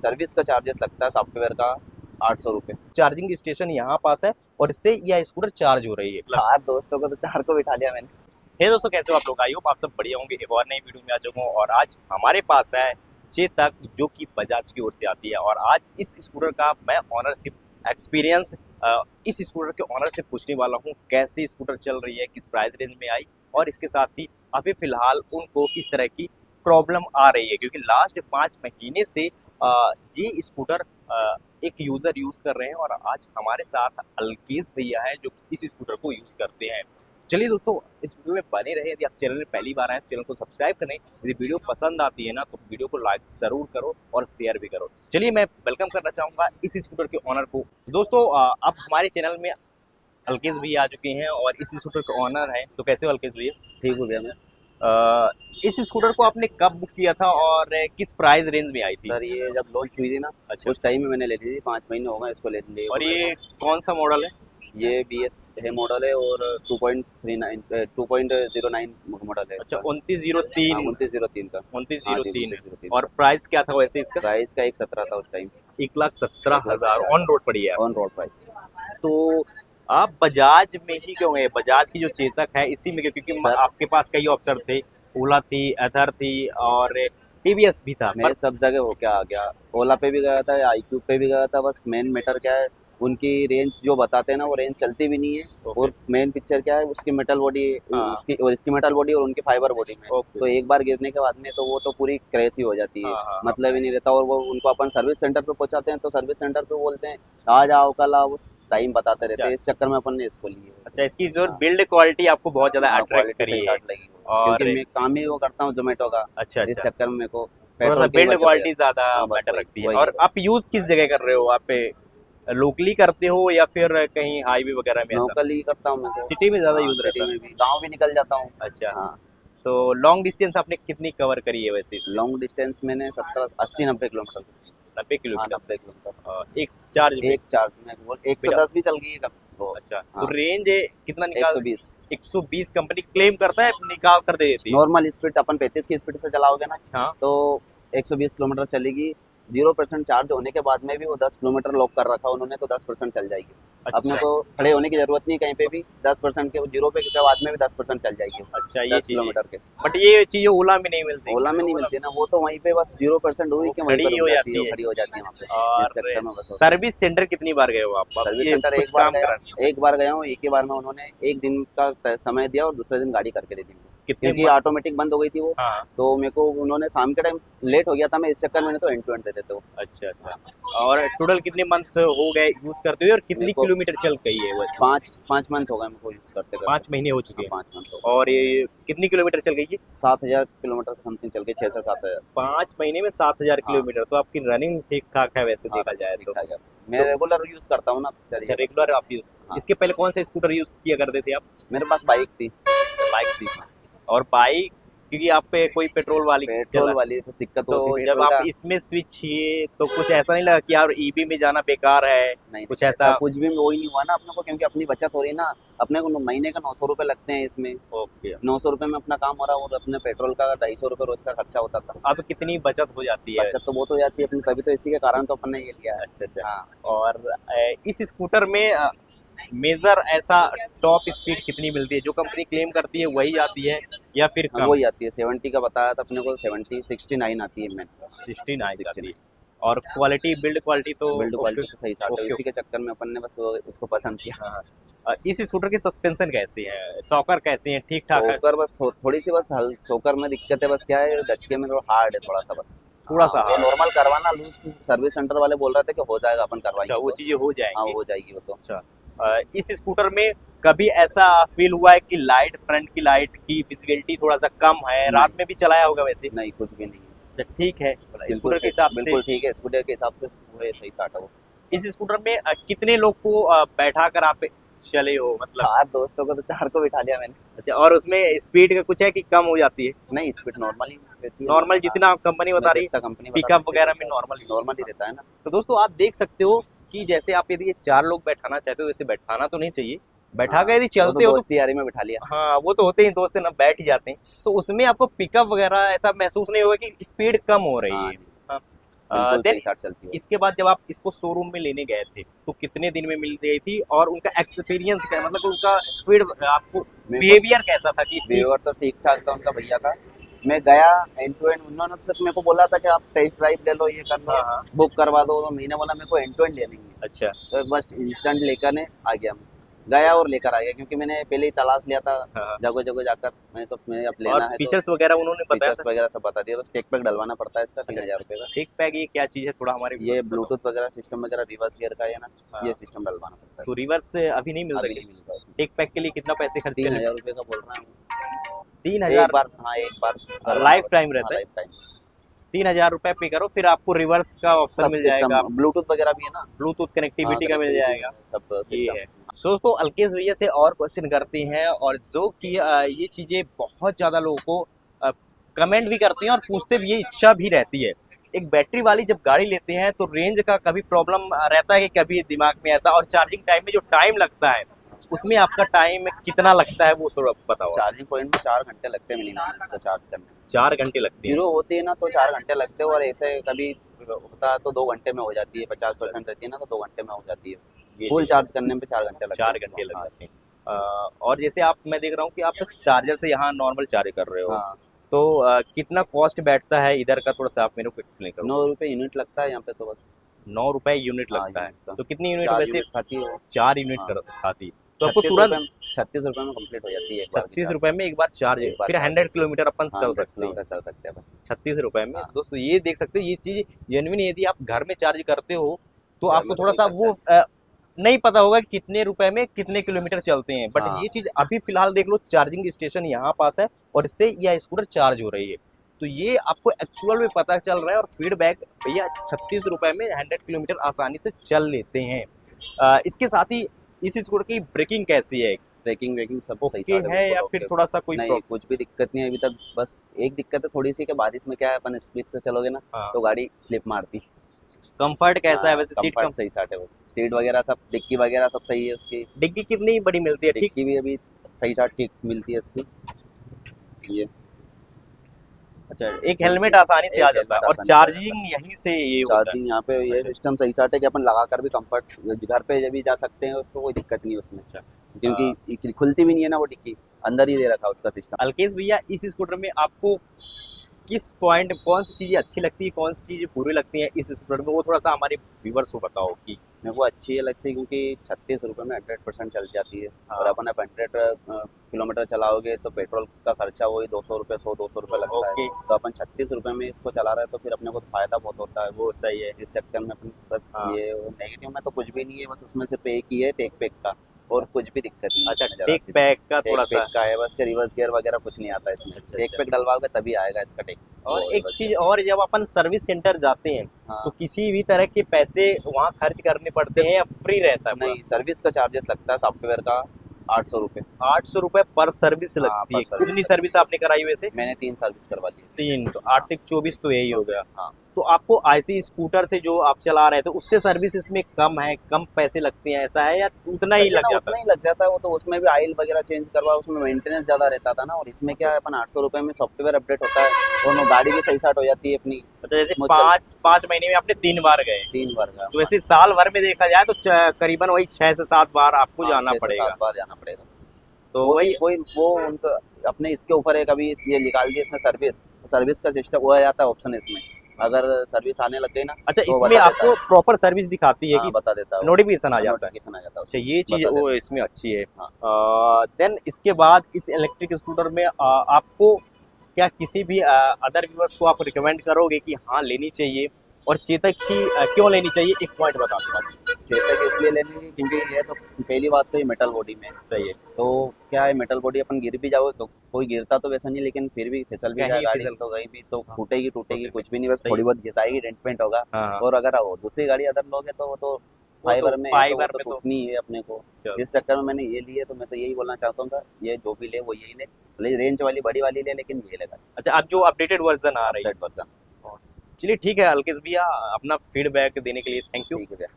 Service का charges लगता है सॉफ्टवेयर का 800 रुपये। चार्जिंग स्टेशन यहाँ पास है और इससे यह स्कूटर चार्ज हो रही है। 4 दोस्तों को तो 4 को बिठा लिया मैंने। हे दोस्तों, कैसे हो आप लोग? आई होप आप सब बढ़िया होंगे। एक और नई वीडियो में आ चुका हूँ और आज हमारे पास है चेतक, जो कि बजाज की ओर से आती है। और आज इस स्कूटर का मैं ऑनरशिप एक्सपीरियंस इस स्कूटर के ऑनर से पूछने वाला हूँ, कैसी स्कूटर चल रही है, किस प्राइस रेंज में आई, और इसके साथ ही अभी फिलहाल उनको किस तरह की प्रॉब्लम आ रही है। क्योंकि लास्ट 5 महीने से ये स्कूटर एक यूज़र यूज़ कर रहे हैं और आज हमारे साथ अलकेश भैया है जो इस स्कूटर को यूज़ करते हैं। चलिए दोस्तों, इस वीडियो में बने रहे। यदि आप चैनल में पहली बार आए तो चैनल को सब्सक्राइब करें। यदि वीडियो पसंद आती है ना तो वीडियो को लाइक ज़रूर करो और शेयर भी करो। चलिए, मैं वेलकम करना चाहूँगा इस स्कूटर के ऑनर को। दोस्तों, अब हमारे चैनल में अलकेश भैया आ चुके हैं और इस स्कूटर के ऑनर हैं। तो कैसे हो अलकेश भैया? ठीक हो गया मैं। इस स्कूटर को आपने कब बुक किया था और किस प्राइस रेंज में आई थी? सर ये जब लॉन्च हुई थी ना, अच्छा। उस टाइम में मैंने ले ली थी। 5 महीने हो गए इसको ले लिए। और ये कौन सा मॉडल है? ये BS है मॉडल है और 2.09 मॉडल है। अच्छा, 2903। 2903 का। 2903। और प्राइस क्या था वैसे इसका? प्राइस का 1.17 था उस टाइम। 1,17,000 ऑन रोड पड़ी है। On road price. तो आप बजाज में ही क्यों गए? बजाज की जो चेतक है इसी में क्यों? क्योंकि सर, आपके पास कई ऑप्शन थे, ओला थी, एथर थी और टीवीएस भी था। मैं सब जगह हो क्या आ गया। ओला पे भी गया था, iQube पे भी गया था। बस मेन मैटर क्या है, उनकी रेंज जो बताते हैं ना वो रेंज चलती भी नहीं है। और मेन पिक्चर क्या है, उसकी मेटल बॉडी, उसकी और इसकी मेटल बॉडी और उनकी फाइबर बॉडी में। तो एक बार गिरने के बाद में तो वो तो पूरी क्रैश ही हो जाती है। मतलब ही नहीं रहता। और वो उनको अपन सर्विस सेंटर पे पहुंचाते हैं तो सर्विस सेंटर पे बोलते हैं आ जाओ कल आओ, टाइम बताते रहते हैं। इस चक्कर में अपन ने इसको लिए। अच्छा, इसकी जो बिल्ड क्वालिटी आपको बहुत ज्यादा अट्रैक्ट करी है लगी, क्योंकि मैं काम ही वो करता हूँ जोमेटो का। अच्छा, इस चक्कर में मेरे को थोड़ा सा बिल्ड क्वालिटी ज्यादा मैटर रखती है। और आप यूज किस जगह कर रहे हो? आप लोकली करते हो या फिर कहीं हाईवे वगैरह में? लोकली करता हूँ मैं। सिटी में ज्यादा यूज रहता है? गाँव भी निकल जाता हूँ। अच्छा। हाँ। तो लॉन्ग डिस्टेंस आपने कितनी कवर करी है वैसे? लॉन्ग डिस्टेंस मैंने 70-80-90 किलोमीटर। 90 किलोमीटर। 90 किलोमीटर एक चार्ज में? एक चार्ज में 110 भी चल गई है। अच्छा, तो रेंज कितना निकाल? 120। 120 कंपनी क्लेम करता है, निकाल कर दे देती है। नॉर्मल स्पीड अपन 35 की स्पीड से चलाओगे ना, हाँ, तो 120 किलोमीटर चलेगी। 0% चार्ज होने के बाद में भी वो 10 किलोमीटर लॉक कर रखा उन्होंने, तो 10% चल जाएगी। अच्छा। अपने को खड़े होने की जरूरत नहीं कहीं पे भी। 10% के 0 पे के बाद में भी 10% चल जाएगी। अच्छा, ये 10 किलोमीटर के। बट ये चीजें ओला में नहीं मिलती। ओला में नहीं मिलती ना, वो तो वहीं पे बस 0% हुई कि खड़ी हो जाती है। खड़ी हो जाती है वहाँ पे। और सर्विस सेंटर कितनी बार गए हो आप? सर्विस सेंटर एक बार गया हूँ। एक ही बार में उन्होंने एक दिन का समय दिया और दूसरे दिन गाड़ी करके दे दी। क्योंकि ऑटोमेटिक बंद हो गई थी वो। तो मेरे को उन्होंने शाम के टाइम लेट हो गया था, मैं इस चक्कर में तो एंड टू एंड दे देते हो। अच्छा अच्छा। और टोटल कितने मंथ हो गए यूज करते हुए और कितनी किलोमीटर चल गई है? बस 5 मंथ हो गए मेरे को यूज करते। 5 महीने हो चुके हैं। 5 मंथ। और ये कितनी किलोमीटर चल गई है? 7,000 किलोमीटर समथिंग चल गई। 6 से 7,000। 5 महीने में 7,000 किलोमीटर। तो आपकी रनिंग ठीक ठाक है वैसे देखा जाए तो। मैं रेगुलर यूज करता हूँ ना। अच्छा, रेगुलर आप यूज। इसके पहले कौन सा स्कूटर यूज किया करते थे आप? मेरे पास बाइक थी। बाइक थी। और बाइक क्योंकि आप पे कोई पेट्रोल वाली कुछ दिक्कत तो होती, जब आप इसमें स्विच किए तो कुछ ऐसा नहीं लगा कि यार ईवी में जाना बेकार है? नहीं, कुछ ऐसा कुछ भी वही नहीं हुआ ना अपने को, क्योंकि अपनी बचत हो रही ना। अपने को महीने का 900 रुपए लगते हैं इसमें। ओके। 900 रुपए में अपना काम हो रहा है और अपने पेट्रोल का 250 रुपए रोज का खर्चा होता था। अब कितनी बचत हो जाती है? बचत तो बहुत हो जाती है अपनी, तभी तो इसी के कारण तो अपन ने ये लिया है। अच्छा अच्छा। और इस स्कूटर में मेजर ऐसा टॉप स्पीड कितनी मिलती है? जो कंपनी क्लेम करती है वही आती है या फिर कम? वही आती है। 70 का बताया था अपने को, 69 आती है। मैं 69 आती है। और क्वालिटी, बिल्ड क्वालिटी तो सही साथ है। उसी के चक्कर में अपन ने बस इसको पसंद किया। इस स्कूटर की सस्पेंशन कैसी है? शॉकर कैसी है? ठीक ठाक है? शॉकर बस थोड़ी सी, बस शॉकर में दिक्कत है। बस क्या है, दचके में थोड़ा हार्ड है थोड़ा सा। बस थोड़ा सा नॉर्मल करवाना, लूज सर्विस सेंटर वाले बोल रहे थे कि हो जाएगा, अपन करवाएंगे। अच्छा, वो चीजें हो जाएंगी। हाँ, हो जाएगी वो तो। अच्छा, इस स्कूटर में कभी ऐसा फील हुआ है कि लाइट, फ्रंट की लाइट की विजिबिलिटी थोड़ा सा कम है? रात में भी चलाया होगा वैसे? नहीं, कुछ भी नहीं है। ठीक है, स्कूटर के हिसाब से बिल्कुल ठीक है। स्कूटर के हिसाब से पूरे सही साट है वो। इस स्कूटर में कितने लोग को बैठा कर आप चले हो? मतलब 4 दोस्तों को तो 4 को बिठा लिया मैंने। अच्छा, और उसमें स्पीड का कुछ है कि कम हो जाती है? नहीं, स्पीड नॉर्मल ही रहती है। नॉर्मल जितना कंपनी बता रही है, कंपनी पिकअप वगैरह में नॉर्मल ही रहता है ना। तो दोस्तों, आप देख सकते हो कि जैसे आप यदि 4 लोग बैठाना चाहते हो, वैसे बैठाना तो नहीं चाहिए, बैठा कर यदि चलते हो दोस्ती यारी में बिठा लिया। हाँ, वो तो होते ही दोस्त ना, बैठ ही जाते हैं। तो उसमें आपको पिकअप वगैरह ऐसा महसूस नहीं होगा कि स्पीड कम हो रही है? हाँ। बिल्कुल then सही साठ चलती है। इसके बाद जब आप इसको शोरूम में लेने गए थे तो कितने दिन में मिल गई थी और उनका एक्सपीरियंस क्या, मतलब उनका फीड आपको बिहेवियर कैसा था कि ठीक। बिहेवियर तो ठीक ठाक था उनका भैया का। मैं गया एंड टू एंड, उन्होंने तो सिर्फ मेरे को बोला था कि आप टेस्ट ड्राइव ले लो, ये कर लो, हाँ। बुक करवा दो, तो मैंने बोला मेरे को एंड टू एंड लेनी है। अच्छा। तो बस इंस्टेंट लेकर ने आ गया, मैं गया और लेकर आ गया, क्योंकि मैंने पहले ही तलाश लिया था हाँ। जगह जगह जाकर। मैं अब लेना और है फीचर्स वगैरह उन्होंने तो बताया फीचर्स वगैरह सब बता दिया। बस टेक पैक डलवाना पड़ता है इसका 3000 रुपये का। टेक पैक ये क्या चीज़ है, थोड़ा हमारे ये viewers को बताओ। ब्लूटूथ वगैरह सिस्टम वगैरह रिवर्स गियर का है ना, हाँ। ये सिस्टम डलवाना पड़ता तो है। रिवर्स अभी नहीं मिलता अभी क्या? नहीं मिलता उसमें। टेक पैक के लिए कितना पैसे खर्च करने 3000 रुपये का बोल रहा हूँ। 3000 एक बार, हाँ एक बार लाइफ टाइम रहता है। लाइफ टाइम 3000 रुपए पे करो, फिर आपको रिवर्स का ऑप्शन सब मिल सिस्टम, जाएगा, ब्लूटूथ वगैरह भी है ना, ब्लूटूथ कनेक्टिविटी का मिल connectivity जाएगा। सब ये सिस्टम। है। दोस्तों अल्केश भैया से और क्वेश्चन करते हैं, और जो कि ये चीज़ें बहुत ज़्यादा लोगों को कमेंट भी करते हैं और पूछते भी, ये इच्छा भी रहती है। एक बैटरी वाली जब गाड़ी लेते हैं तो रेंज का कभी प्रॉब्लम रहता है कि कभी दिमाग में ऐसा, और चार्जिंग टाइम में जो टाइम लगता है उसमें आपका टाइम कितना लगता है वो थोड़ा बताओ। चार्जिंग पॉइंट में 4 घंटे लगते हैं मिनिमम इसको चार्ज करने में। 4 घंटे लगते हैं। जीरो होती है ना तो 4 घंटे लगते हैं, और ऐसे कभी होता है तो 2 घंटे में हो जाती है। 50% रहती है ना तो 2 घंटे में हो जाती है। ये फुल चीज़ चार्ज करने में 4 घंटे लगते हैं 4 घंटे इसको। लग जाते हैं। और जैसे आप, मैं देख रहा हूँ कि आप चार्जर से यहाँ नॉर्मल चार्ज कर रहे हो, हाँ, तो कितना कॉस्ट बैठता है इधर का, थोड़ा सा आप मेरे को एक्सप्लेन करो। 9 रुपये यूनिट लगता है यहाँ पे तो बस। 9 रुपए यूनिट हाँ, लगता है। यूनिट का। तो कितनी यूनिट 4 वैसे? यूनिट खाती है वो। 4 यूनिट हाँ। खाती, तो आपको 36 तुरंत रुपये 36 रुपये में कंप्लीट हो जाती है एक बार की 36 चार्ज। रुपए में एक बार चार्ज, एक बार फिर चार्ज। 100 किलोमीटर अपन हाँ, चल सकते हैं किलोमीटर चल सकते हैं अपन। 36 रुपए में। हाँ। दोस्तों ये देख सकते हो, ये चीज जेन्युइन, यदि आप घर में चार्ज करते हो तो घर आपको में तो थोड़ा सा वही वो नहीं पता होगा कि कितने रुपए में कितने किलोमीटर चलते हैं, बट हाँ। ये चीज अभी फिलहाल देख लो, चार्जिंग स्टेशन यहाँ पास है और इससे यह स्कूटर चार्ज हो रही है, तो ये आपको एक्चुअल में पता चल रहा है। और फीडबैक भैया 36 रुपए में 100 किलोमीटर आसानी से चल लेते हैं। इसके साथ ही इस स्कूटर की ब्रेकिंग कैसी है? ब्रेकिंग वेकिंग सब सही ओके साथ है या बिल्कुल फिर ओके। थोड़ा सा कोई नहीं, कुछ भी दिक्कत नहीं है अभी तक। बस एक दिक्कत है थोड़ी सी कि बारिश में क्या है, अपन स्पीड से चलोगे ना हाँ। तो गाड़ी स्लिप मारती। कंफर्ट कैसा है हाँ, वैसे? सीट कंफर्ट सही साट है वो। सीट वगैरह सब, डिक्की वगैरह सब सही है उसकी। डिग्गी कितनी बड़ी मिलती है? ठीक। डिक्की भी अभी सही साट ठीक मिलती है उसकी। ये अच्छा, एक हेलमेट आसानी से एक आ जाता है, हेलमेट और आसानी से आ जाता चार्जिंग यहीं से ये होता है। चार्जिंग यहाँ पे ये अच्छा। सिस्टम सही साट है कि अपन लगा कर भी कंफर्ट घर पे जब भी जा सकते हैं, उसको कोई दिक्कत नहीं है उसमें। अच्छा। क्योंकि खुलती भी नहीं है ना वो डिक्की, अंदर ही दे रखा है उसका सिस्टम। अल्केश भैया इस स्कूटर में आपको किस पॉइंट, कौन सी चीजें अच्छी लगती है, कौन सी चीजें बुरी लगती हैं इस स्कूटर में, वो थोड़ा सा हमारे व्यूवर्स को बताओ कि। मेरे को अच्छी ये लगती है क्योंकि 36 रुपये में 100% चल जाती है। हाँ। और अपन अब 100 किलोमीटर चलाओगे तो पेट्रोल का खर्चा वही 200 रुपये, 100-200 रुपये लगता ओके। है। तो अपन 36 रुपये में इसको चला रहे हैं तो फिर अपने को तो फायदा बहुत होता है। वो सही है। इस चक्कर में अपन बस हाँ। ये नेगेटिव में तो कुछ भी नहीं है, बस उसमें सिर्फ एक ही है टेक पैक का, और कुछ भी दिक्कत नहीं है अच्छा, इसमें जरा टेक सी। पैक का टेक थोड़ा पैक सा। का है बस, के रिवर्स गियर वगैरह कुछ नहीं आता इसमें। अच्छा, टेक अच्छा। पैक डलवाओगे तभी आएगा इसका टेक। और वो एक बस चीज और, जब अपन सर्विस सेंटर जाते हैं हाँ। तो किसी भी तरह के पैसे वहाँ खर्च करने पड़ते हैं या फ्री रहता है? नहीं, सर्विस का चार्जेस लगता है सॉफ्टवेयर का 800 रुपये। 800 रुपए पर सर्विस हाँ, लगती है। पर सर्विस कितनी लगती सर्विस आपने कराई वैसे? मैंने 3 सर्विस करवा ली। 3, तो 8 24 तो यही हो गया। हाँ, तो आपको ऐसी स्कूटर से जो आप चला रहे थे उससे सर्विस इसमें कम है, कम पैसे लगते हैं, ऐसा है या उतना ही लग जाता उतना ही लग जाता है वो तो। उसमें भी ऑयल वगैरह चेंज करवा, उसमें मेंटेनेंस ज्यादा रहता था ना। और इसमें क्या है, अपन 800 रुपये में सॉफ्टवेयर अपडेट होता है और गाड़ी भी सही साट हो जाती है अपनी। है? तो जैसे मुझे- 5 महीने में आपने 3 बार गए, 3 बार का। तो वैसे साल भर में देखा जाए तो करीबन वही 6 से 7 बार आपको जाना 6 से पड़ेगा। 7 बार जाना पड़ेगा। तो वही वो उनको अपने इसके ऊपर है, कभी ये निकाल दिए इसमें सर्विस का सिस्टम वो आ जाता है ऑप्शन इसमें। अगर सर्विस आने लग गई ना अच्छा, तो इसमें बता आपको देता प्रॉपर सर्विस दिखाती है है। हाँ, कि बता देता है वो। नोटिफिकेशन आ जाता है? नोटिफिकेशन आ जाता है अच्छा, उसमें, ये चीज बता वो देता इसमें अच्छी है। हाँ। देन इसके बाद इस इलेक्ट्रिक स्कूटर में आपको क्या किसी भी अदर व्यूअर्स को आप रिकमेंड करोगे कि हाँ लेनी चाहिए, और चेतक की क्यों लेनी चाहिए, एक पॉइंट बता दो आप। चेतक इसलिए लेनी है क्योंकि ये तो पहली बात तो ये मेटल बॉडी में सही है। तो क्या है, मेटल बॉडी अपन गिर भी जाओगे तो कोई गिरता तो वैसा नहीं, लेकिन फिर भी फिसल भी कहीं जाए गाड़ी फिसल- तो कहीं भी तो हाँ। टूटेगी टूटेगी। कुछ भी नहीं, बस सही। थोड़ी बहुत घिसाएगी, डेंट पेंट होगा। हाँ। और अगर वो दूसरी गाड़ी अदर लोगे तो वो तो फाइबर में है, तो फाइबर वो में तो तो टूटनी है अपने को। चलो। इस चक्कर में मैंने ये लिए, तो मैं तो यही बोलना चाहता हूँ ये जो भी ले वो यही ले, भले रेंज वाली बड़ी वाली ले, लेकिन ये लेगा अच्छा, अब जो अपडेटेड वर्जन आ रही है। वर्जन। चलिए ठीक है अल्केश भैया, अपना फीडबैक देने के लिए थैंक यू। ठीक है भैया।